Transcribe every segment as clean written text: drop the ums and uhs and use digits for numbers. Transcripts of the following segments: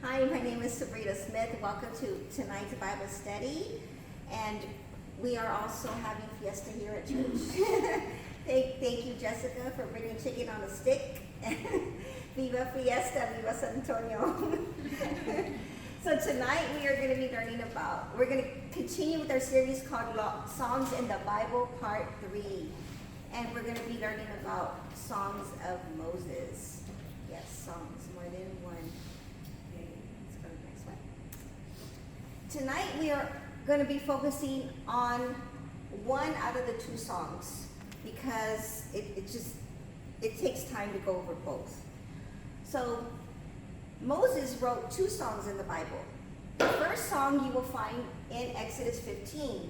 Hi, my name is Sabrina Smith. Welcome to tonight's Bible study. And we are also having fiesta here at church. Thank you, Jessica, for bringing chicken on a stick. Viva Fiesta, Viva San Antonio. So tonight we are going to be learning about, we're going to continue with our series called Songs in the Bible, Part 3. And we're going to be learning about songs of Moses. Yes, songs, more than one. Let's go to the next one. Tonight we are going to be focusing on one out of the two songs because it takes time to go over both. So Moses wrote two songs in the Bible. The first song you will find in Exodus 15.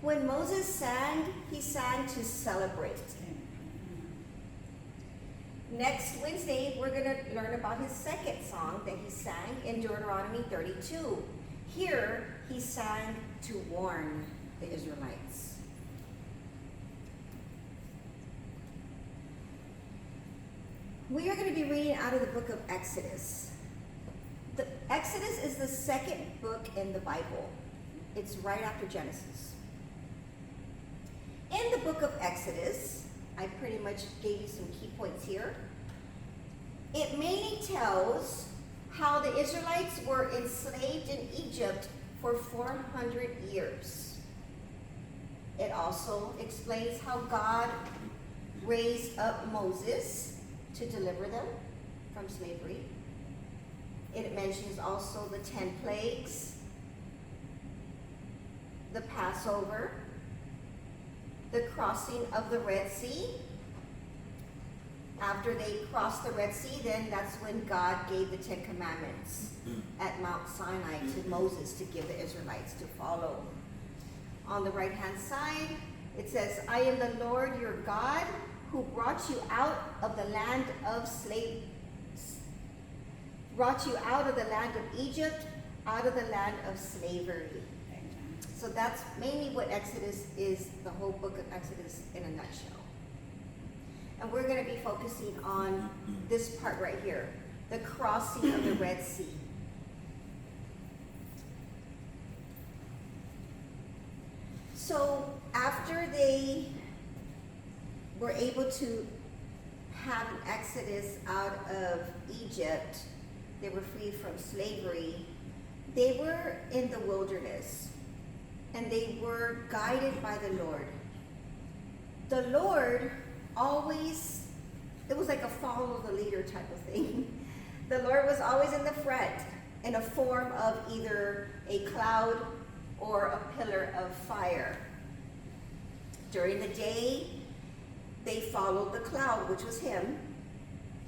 When Moses sang, he sang to celebrate. Next Wednesday, we're going to learn about his second song that he sang in Deuteronomy 32. Here, he sang to warn the Israelites. We are going to be reading out of the book of Exodus. The Exodus is the second book in the Bible. It's right after Genesis. In the book of Exodus, I pretty much gave you some key points here. It mainly tells how the Israelites were enslaved in Egypt for 400 years. It also explains how God raised up Moses to deliver them from slavery. It mentions also the 10 plagues, the Passover, the crossing of the Red Sea. After they crossed the Red Sea, then that's when God gave the 10 Commandments at Mount Sinai to Moses to give the Israelites to follow. On the right-hand side, it says, I am the Lord your God who brought you out of the land of Egypt, out of the land of slavery. So that's mainly what Exodus is, the whole book of Exodus in a nutshell. And we're going to be focusing on this part right here, the crossing of the Red Sea. So after they were able to have an exodus out of Egypt, they were free from slavery, they were in the wilderness. And they were guided by the Lord. The Lord always, it was like a follow the leader type of thing. The Lord was always in the front in a form of either a cloud or a pillar of fire. During the day, they followed the cloud, which was him.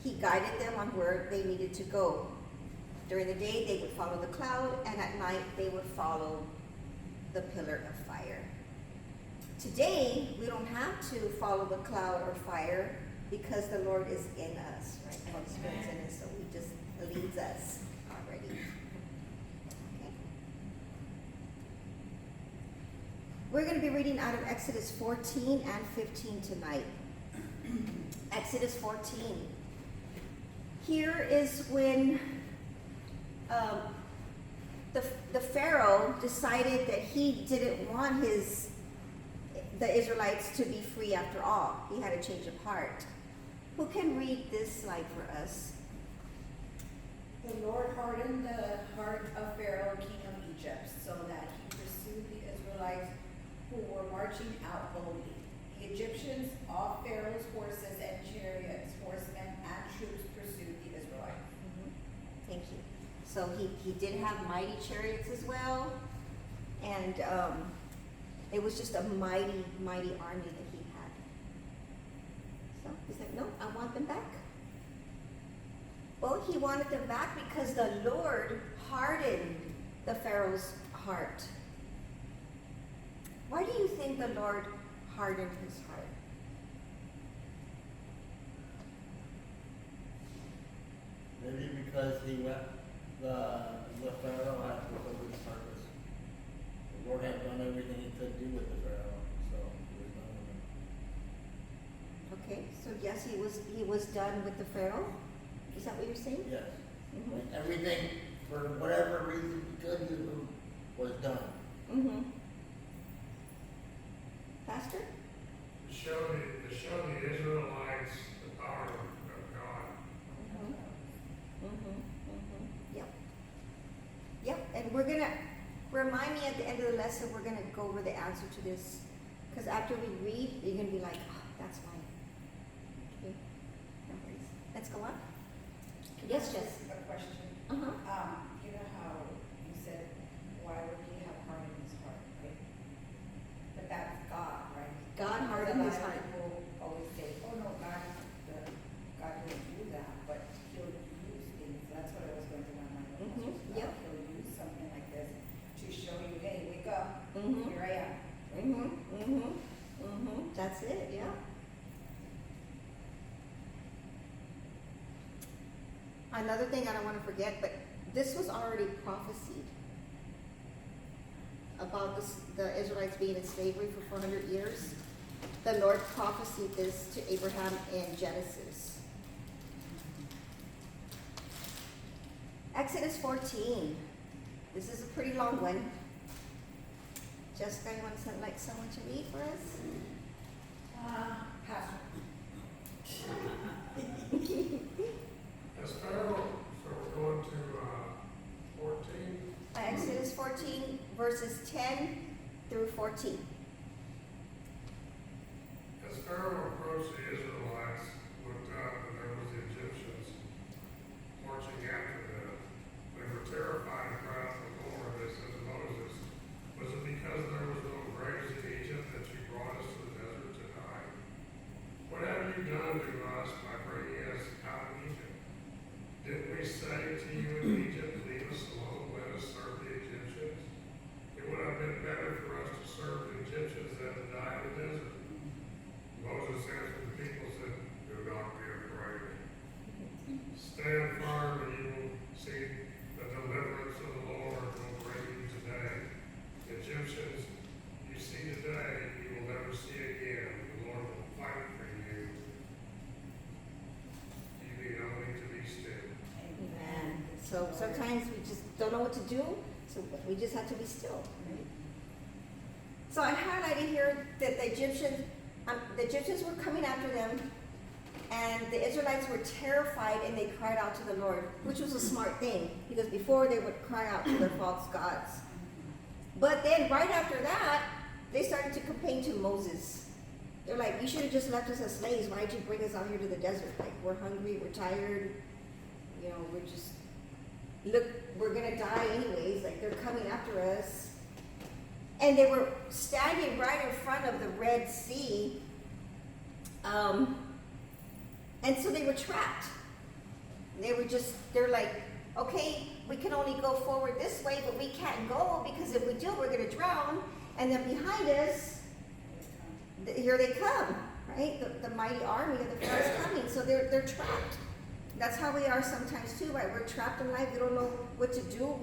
He guided them on where they needed to go. During the day, they would follow the cloud, and at night, they would follow the pillar of fire. Today, we don't have to follow the cloud or fire because the Lord is in us, right? The Holy Spirit's in us, so he just leads us already. Okay. We're going to be reading out of Exodus 14 and 15 tonight. Exodus 14. Here is when the Pharaoh decided that he didn't want the Israelites to be free after all. He had a change of heart. Who can read this slide for us? The Lord hardened the heart of Pharaoh, king of Egypt, so that he pursued the Israelites who were marching out boldly. The Egyptians, all Pharaoh's horses and chariots, horsemen and troops pursued the Israelites. Thank you. So he did have mighty chariots as well, and it was just a mighty, mighty army that he had. So he said, no, I want them back. Well, he wanted them back because the Lord hardened the Pharaoh's heart. Why do you think the Lord hardened his heart? Maybe because the Pharaoh had fulfilled his purpose. The Lord had done everything he could do with the Pharaoh, so he was done with him. Okay, so yes, he was done with the Pharaoh. Is that what you're saying? Yes. When everything, for whatever reason he could do, was done. Mm-hmm. Pastor? To show the Israelites the power of God. Yep. Yep, and we're gonna, remind me at the end of the lesson, we're gonna go over the answer to this. Because after we read, you're gonna be like, oh, that's why. Okay, no worries. Let's go on. Yes, Jess? A question. Uh-huh. You know how you said, why would he have heart in his heart, right? But that's God, right? God Because hardened his a lot of heart. people always say, oh no, God didn't do that, but he'll use things. That's what I was going through my mind. Yep. He'll use something like this to show you, hey, wake up, Mhm. here I am. That's it, yeah. Another thing I don't want to forget, but this was already prophesied about the Israelites being in slavery for 400 years. The Lord prophesied this to Abraham in Genesis. Exodus 14. This is a pretty long one. Jessica, you want to send like someone to read for us? Pastor. As Pharaoh, so we're going to 14. Exodus 14, verses 10 through 14. As Pharaoh approached, the Israelites looked up, and there was the Egyptians marching after them. They were terrified and cried out to the Lord. They said to Moses, "Was it because there was no graves in Egypt that you brought us to the desert to die? What have you done to us by bringing us out of Egypt? Didn't we say to you in Egypt, leave us alone, let us serve the Egyptians? It would have been better for us to serve the Egyptians than to die in the desert." Moses answered the people and said, "Do not be afraid. Stand firm, and you will see the deliverance of the Lord will bring you today. The Egyptians you see today, you will never see again. The Lord will fight for you. You need only to be still." Amen. So sometimes we just don't know what to do, so we just have to be still. Right? So I highlighted here that the Egyptians were coming after them, and the Israelites were terrified, and they cried out to the Lord, which was a smart thing, because before they would cry out to their false gods. But then right after that, they started to complain to Moses. They're like, "You should have just left us as slaves. Why did you bring us out here to the desert? Like, we're hungry, we're tired, you know, we're gonna die anyways. Like, they're coming after us." And they were standing right in front of the Red Sea. And so they were trapped. They're like, "Okay, we can only go forward this way, but we can't go because if we do, we're going to drown." And then behind us, here they come, right? The mighty army of the Pharaoh is coming. So they're trapped. That's how we are sometimes too, right? We're trapped in life. We don't know what to do.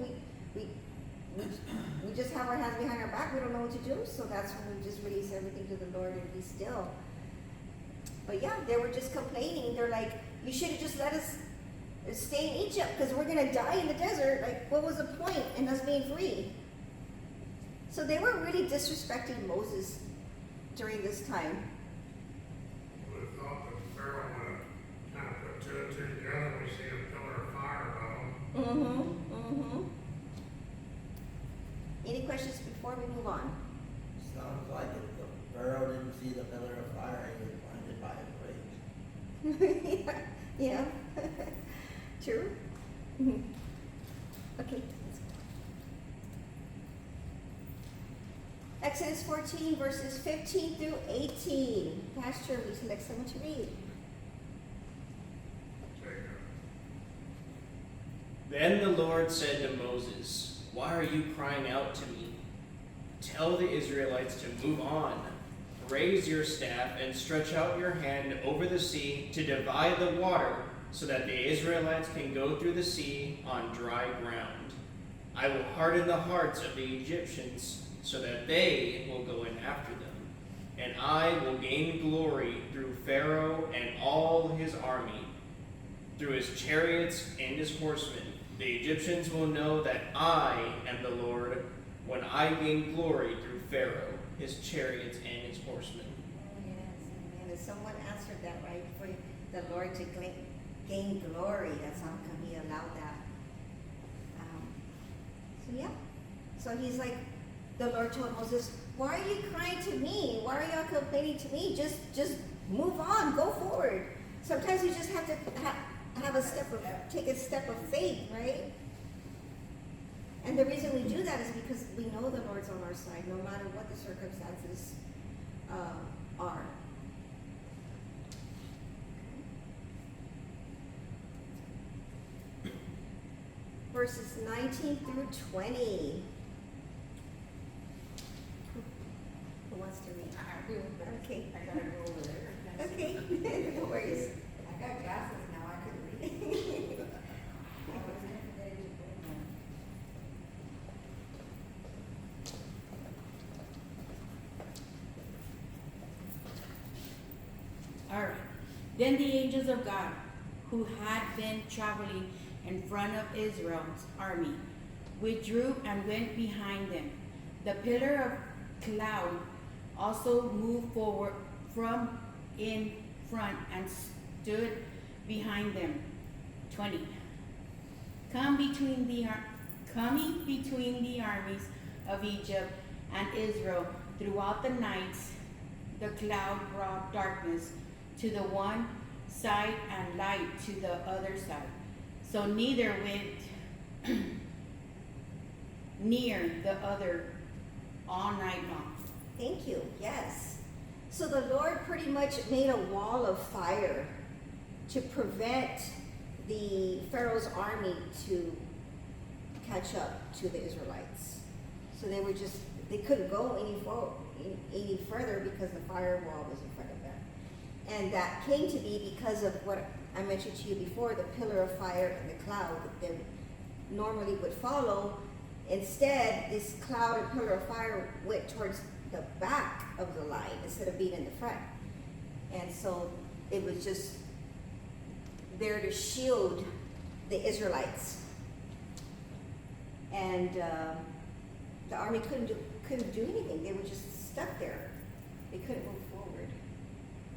We just have our hands behind our back. We don't know what to do. So that's when we just release everything to the Lord and be still. But yeah, they were just complaining. They're like, "You should have just let us stay in Egypt because we're going to die in the desert. Like, what was the point in us being free?" So they were really disrespecting Moses during this time. You would have thought that Pharaoh would have kind of put two and two together. We see a pillar of fire above them. Any questions before we move on? Sounds like if the Pharaoh didn't see the pillar of fire, he was blinded by his rage. Yeah. True. Okay. Exodus 14, verses 15 through 18. Pastor, we select someone to read. Jacob. Then the Lord said to Moses, "Why are you crying out to me? Tell the Israelites to move on. Raise your staff and stretch out your hand over the sea to divide the water so that the Israelites can go through the sea on dry ground. I will harden the hearts of the Egyptians so that they will go in after them, and I will gain glory through Pharaoh and all his army. through his chariots and his horsemen. The Egyptians will know that I am the Lord when I gain glory through Pharaoh, his chariots, and his horsemen. Oh, yes, amen. And someone answered that, right? For the Lord to gain glory. That's how come he allowed that. So yeah. So he's like, the Lord told Moses, why are you crying to me? Why are y'all complaining to me? Just move on, go forward. Sometimes you just have to take a step of faith, right? And the reason we do that is because we know the Lord's on our side, no matter what the circumstances are. Verses 19 through 20. Who wants to read? Okay. I gotta go over there. Okay, no worries. I got glasses now, I could read. I was intimidated to bring them. All right. Then the angels of God, who had been traveling in front of Israel's army, withdrew and went behind them. The pillar of cloud also moved forward from in front and stood behind them. 20. Coming between the armies of Egypt and Israel throughout the nights, the cloud brought darkness to the one side and light to the other side. So neither went near the other all night long. Thank you. Yes. So the Lord pretty much made a wall of fire to prevent the Pharaoh's army to catch up to the Israelites. So they couldn't go any further because the firewall was in front of them. And that came to be because of what I mentioned to you before, the pillar of fire and the cloud that they normally would follow. Instead, this cloud and pillar of fire went towards the back of the line instead of being in the front. And so it was just there to shield the Israelites. And the army couldn't do anything. They were just stuck there. They couldn't move forward.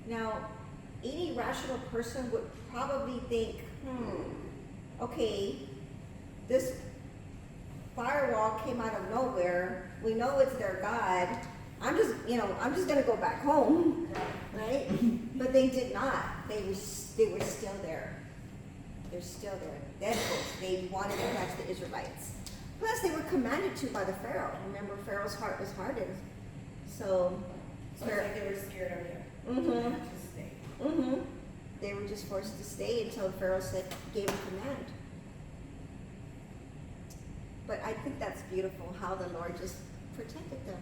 Now, any rational person would probably think, okay, this firewall came out of nowhere. We know it's their God. I'm just gonna go back home, right? But they did not. They were still there. They're still there. Deadpool. They wanted to catch the Israelites. Plus, they were commanded to by the Pharaoh. Remember, Pharaoh's heart was hardened. So So it's like they were scared of him. Mhm. Not to stay. They were just forced to stay until Pharaoh gave a command. But I think that's beautiful how the Lord just protected them.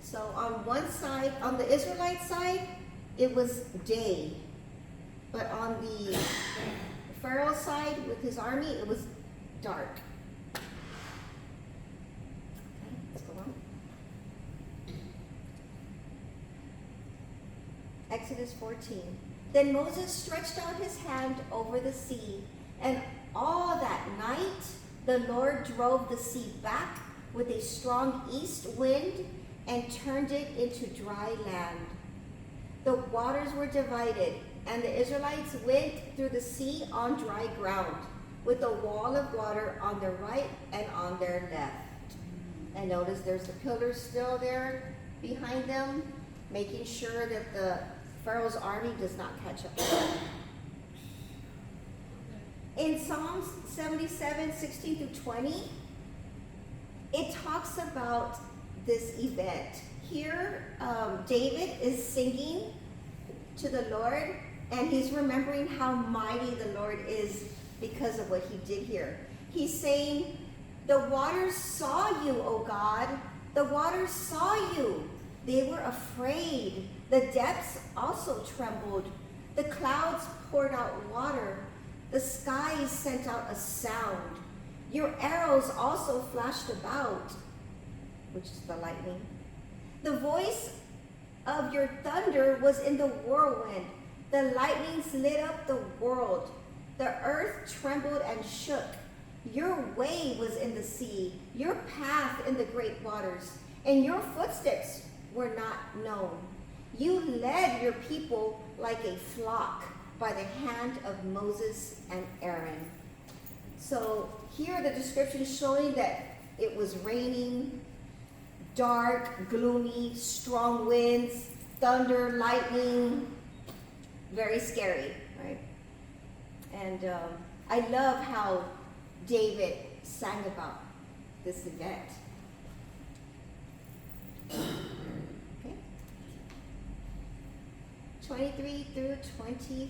So on one side, on the Israelite side, it was day. But on the Pharaoh side with his army, it was dark. Okay, let's go on. Exodus 14. Then Moses stretched out his hand over the sea, and all that night the Lord drove the sea back with a strong east wind and turned it into dry land. The waters were divided, and the Israelites went through the sea on dry ground, with a wall of water on their right and on their left. And notice there's the pillars still there behind them, making sure that the Pharaoh's army does not catch up to them. In Psalms 77, 16 through 20, it talks about this event. Here, David is singing to the Lord, and he's remembering how mighty the Lord is because of what he did here. He's saying, the waters saw you, O God. The waters saw you. They were afraid. The depths also trembled. The clouds poured out water. The skies sent out a sound. Your arrows also flashed about, which is the lightning. The voice of your thunder was in the whirlwind. The lightnings lit up the world. The earth trembled and shook. Your way was in the sea, your path in the great waters, and your footsteps were not known. You led your people like a flock by the hand of Moses and Aaron. So here are the descriptions showing that it was raining, dark, gloomy, strong winds, thunder, lightning, very scary, right? And I love how David sang about this event. Okay. 23 through 25.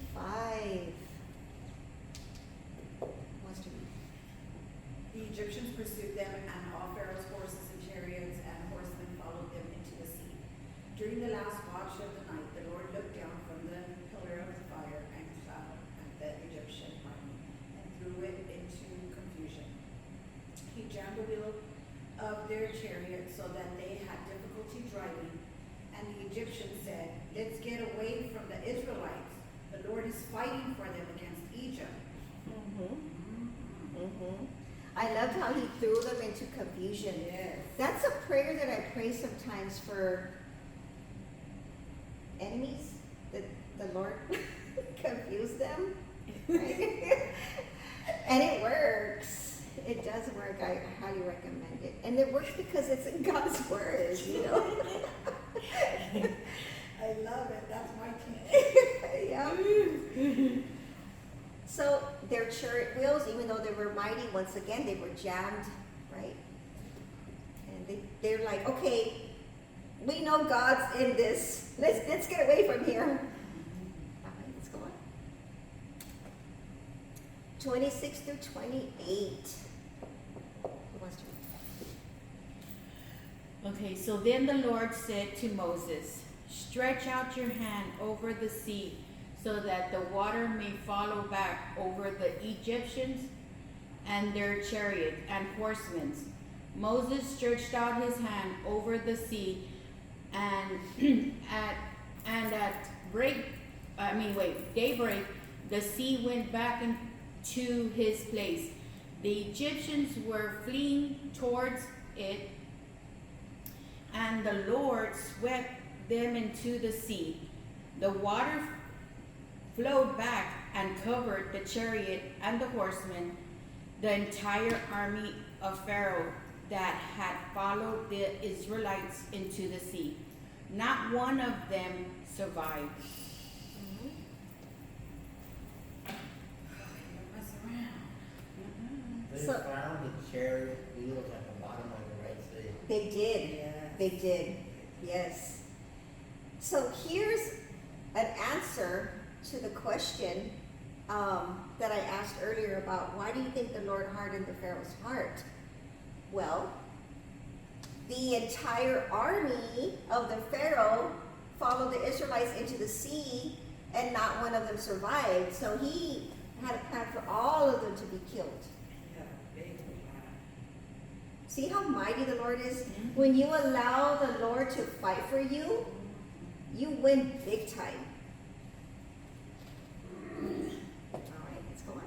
Wants to read. The Egyptians pursued them, and all Pharaoh's horses and chariots and horsemen followed them into the sea. During the last watch of the night, the Lord looked down from the pillar of fire and cloud at the Egyptian army and threw it into confusion. He jammed the wheel of their chariots so that they had difficulty driving, and the Egyptians said, "Let's get away from the Israelites. The Lord is fighting for them against Egypt." I loved how he threw them into confusion. Yes. That's a prayer that I pray sometimes for enemies, that the Lord confuse them. Right? And it works. It does work. I highly recommend it. And it works because it's in God's word, you know. I love it. That's my team. Yeah. So their chariot wheels, even though they were mighty, once again, they were jammed, right? And they're like, okay, we know God's in this. Let's get away from here. All right, let's go on. 26 through 28. Who wants to read? Okay, so then the Lord said to Moses, "Stretch out your hand over the sea, so that the water may follow back over the Egyptians and their chariots and horsemen." Moses stretched out his hand over the sea, and at daybreak, the sea went back into his place. The Egyptians were fleeing towards it, and the Lord swept them into the sea. The water flowed back and covered the chariot and the horsemen, the entire army of Pharaoh that had followed the Israelites into the sea. Not one of them survived. Mess around. They So- found the chariot wheels at the bottom of the Red Sea. They did. Yes. They did. Yes. So here's an answer to the question that I asked earlier about why do you think the Lord hardened the Pharaoh's heart? Well, the entire army of the Pharaoh followed the Israelites into the sea, and not one of them survived. So he had a plan for all of them to be killed. Yeah, big plan. See how mighty the Lord is? When you allow the Lord to fight for you, you win big time. All right, let's go on.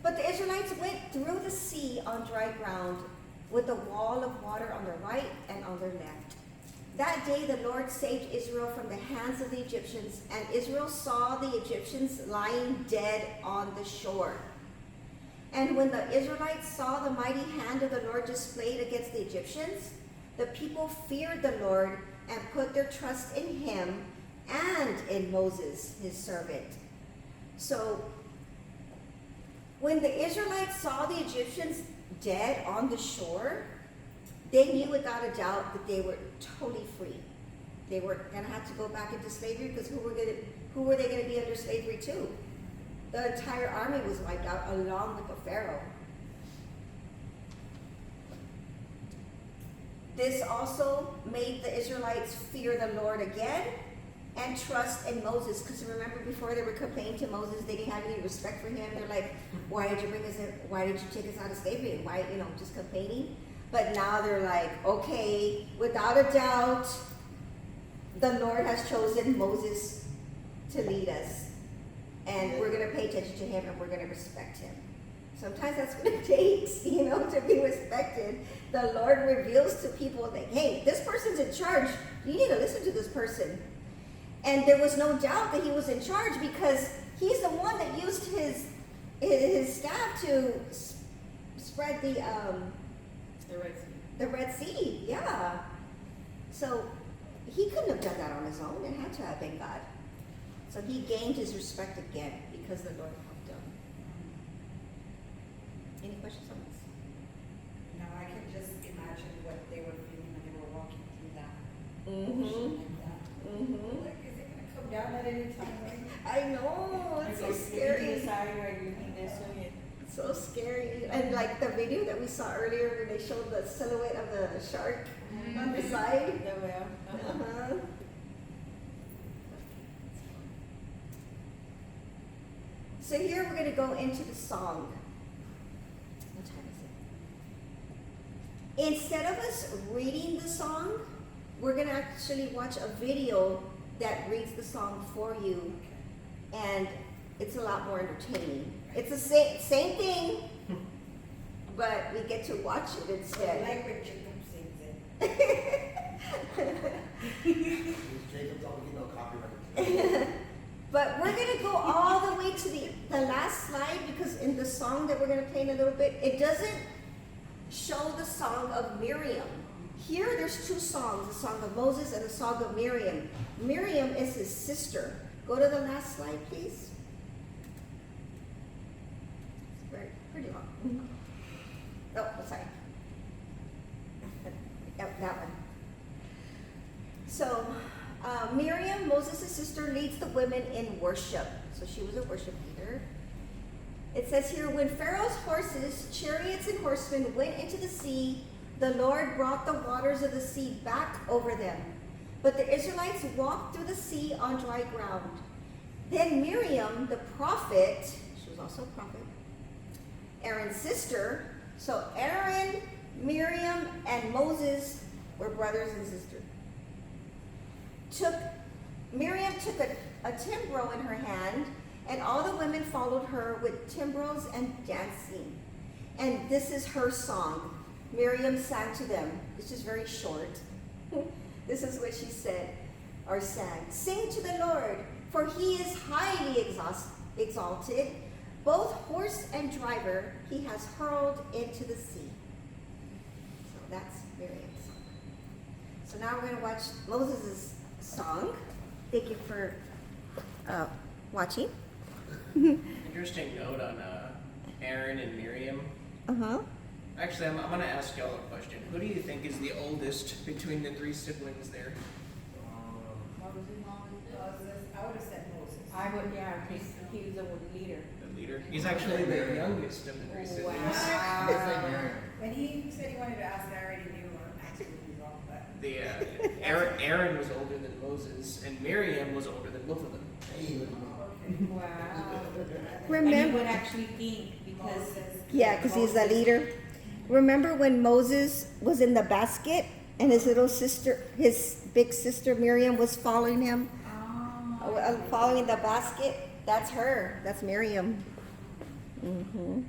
But the Israelites went through the sea on dry ground with a wall of water on their right and on their left. That day the Lord saved Israel from the hands of the Egyptians, and Israel saw the Egyptians lying dead on the shore. And when the Israelites saw the mighty hand of the Lord displayed against the Egyptians, the people feared the Lord and put their trust in him and in Moses, his servant. So, when the Israelites saw the Egyptians dead on the shore, they knew without a doubt that they were totally free. They were going to have to go back into slavery because who were they going to be under slavery to? The entire army was wiped out along with the Pharaoh. This also made the Israelites fear the Lord again and trust in Moses. Because remember, before they were complaining to Moses, they didn't have any respect for him. They're like, why did you bring us in? Why did you take us out of slavery? Why, just complaining. But now they're like, okay, without a doubt, the Lord has chosen Moses to lead us, and we're gonna pay attention to him and we're gonna respect him. Sometimes that's what it takes, you know, to be respected. The Lord reveals to people that, hey, this person's in charge. You need to listen to this person. And there was no doubt that he was in charge because he's the one that used his staff to spread The Red Sea. the Red Sea. Yeah. So he couldn't have done that on his own. It had to have been God. So he gained his respect again because the Lord helped him. Any questions on this? Now I can just imagine what they were feeling when they were walking through that Mm-hmm. ocean like that. Mm-hmm. Like, is it gonna come down at any time? Right? I know. It's so scary. So scary. And like the video that we saw earlier where they showed the silhouette of the shark on the side. Uh-huh. So here we're going to go into the song. What time is it? Instead of us reading the song, we're going to actually watch a video that reads the song for you, and it's a lot more entertaining. It's the same thing, but we get to watch it I instead. like when Jacob sings it. Jacob don't get no copyright. But we're going to go all the way to the last slide because in the song that we're going to play in a little bit, it doesn't show the song of Miriam. Here there's two songs, the song of Moses and the song of Miriam. Miriam is his sister. Go to the last slide, please. It's pretty long. Oh, sorry. Yep, that one. So, Miriam, Moses' sister, leads the women in worship. So she was a worship leader. It says here, when Pharaoh's horses, chariots, and horsemen went into the sea, the Lord brought the waters of the sea back over them. But the Israelites walked through the sea on dry ground. Then Miriam, the prophet, she was also a prophet, Aaron's sister, so Aaron, Miriam, and Moses were brothers and sisters. Miriam took a timbrel in her hand, and all the women followed her with timbrels and dancing. And this is her song. Miriam sang to them. It's just very short. This is what she said, or sang. Sing to the Lord, for he is highly exalted. Both horse and driver he has hurled into the sea. So that's Miriam's song. So now we're going to watch Moses' song. Thank you for watching. Interesting note on Aaron and Miriam. Uh-huh. Actually, I'm going to ask y'all a question. Who do you think is the oldest between the three siblings there? Moses, I would have said Moses. I would, yeah, because he was the leader. The leader? He's actually the youngest of the three siblings. Wow. It's like Miriam. When he said he wanted to ask, I already knew I'm absolutely wrong, but. Aaron was older than Moses, and Miriam was older than both of them. Hey, look at me. Okay. Wow. And you Remember, would actually think because Moses. yeah, because he's the leader. Remember when Moses was in the basket and his little sister, his big sister Miriam was following him, following the basket? That's her. That's Miriam. Mm-hmm.